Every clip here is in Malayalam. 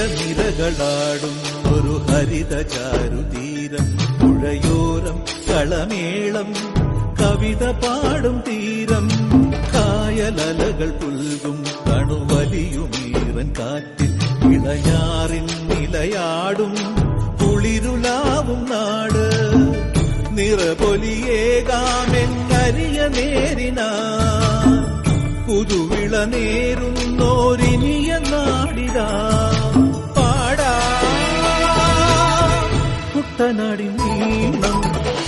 കേരനിരകളാടും ഒരു ഹരിത ചാരുതീരം, പുഴയോരം കളമേളം കവിത പാടും തീരം, കായലലകൾ പുൽകും കണുവലിയുമീറൻ കാറ്റിൽ ഇളയാറിൻ നിലയാടും കുളിരുലാവും നാട്, നിറപൊലിയേകാമെന്നരിയ നേരിനാ പുതുവിള നേരുന്നോരിനിയ നാടിതാ പാടാ കുട്ടനാടിൻ നീളം,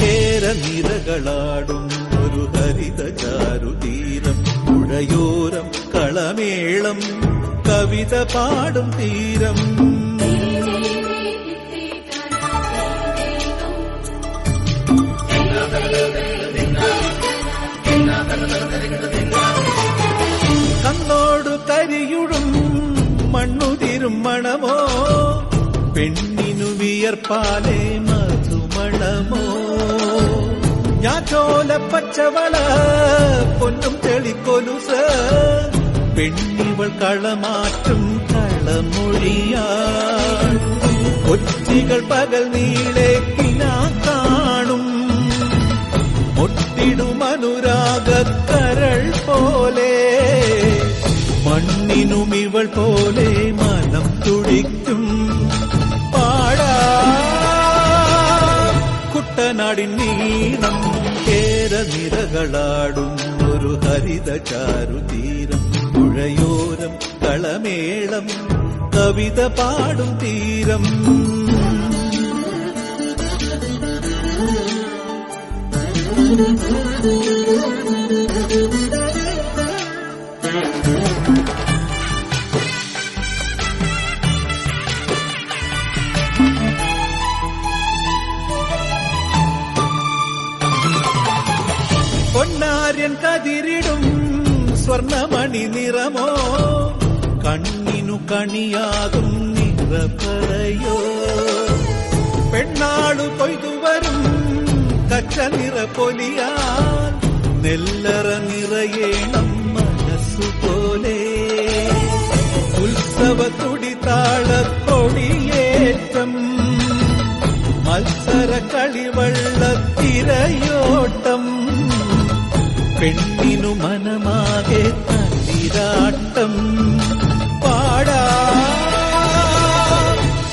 കേരനിരകളാടും ഒരു ഹരിത ചാരുതീരം, പുഴയോരം കളമേളം കവിത പാടും തീരം. കണ്ണോടു കരിയുടും മണ്ണുതിരും മണമോ, പെണ്ണിനു വിയർപ്പാലേ മധുമണമോ, ഞാറ്റോല പച്ചവള പൊന്നും തെളിക്കൊലുസ്, പെണ്ണിവൾ കളമാറ്റും കളമൊഴിയാ, കൊച്ചികൾ പകൽ നീളെ കിനാ കാണും, ഒട്ടിടും അനുരാഗക്കരൾ പോലെ, മണ്ണിനും ഇവൾ പോലെ മനം തുടിക്കും പാടാ കുട്ടനാടിൻ നീളം, കേരനിരകളാടും ഒരു ഹരിത ചാരുതീരം, പുഴയോരം കളമേളം കവിത പാടും തീരം. പൊന്നാര്യൻ കതിരിടും സ്വർണമണി നിറമോ, കണ്ണിനു കണിയാകും നിറപറയോ, പെണ്ണാളു കൊയ്തുവരും കച്ച നിറപ്പൊലിയാൽ നെല്ലറ നിറയേണം മനസ്സുപോലെ, ഉത്സവത്തുടി താളക്കൊടിയേറ്റം മത്സര കളിവള്ളത്തിരയോട്ടം, പെണ്ണിനു മനമാകെ തന്നിരാട്ടം പാടാ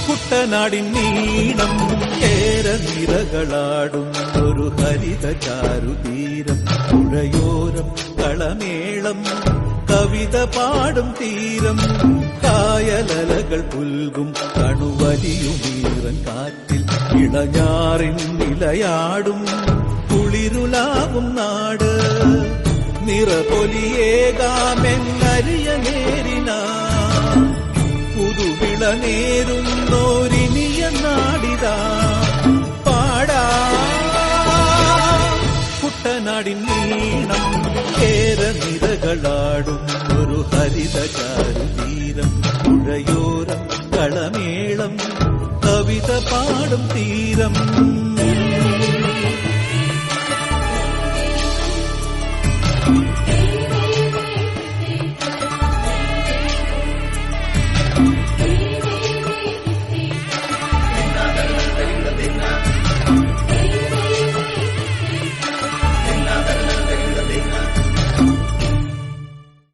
കുട്ടനാടിൻ നീളം, കേരനിരകളാടും ഒരു ഹരിത ചാരുതീരം, പുഴയോരം കളമേളം കവിത പാടും തീരം, കായലലകൾ പുൽകും കണുവലിയുമീറൻ കാറ്റിൽ ഇളഞ്ഞാറിൻ നിലയാടും കുളിരുലാവും നാട്, നിറപൊലിയേകാമെന്നരിയ നേരിനാ പുതുവിള നേരുന്നോരിനിയ നാടിതാ പാടാ കുട്ടനാടിൻ നീളം, കേരനിരകളാടും ഒരു ഹരിത ചാരുതീരം, പുഴയോരം കളമേളം കവിത പാടും തീരം.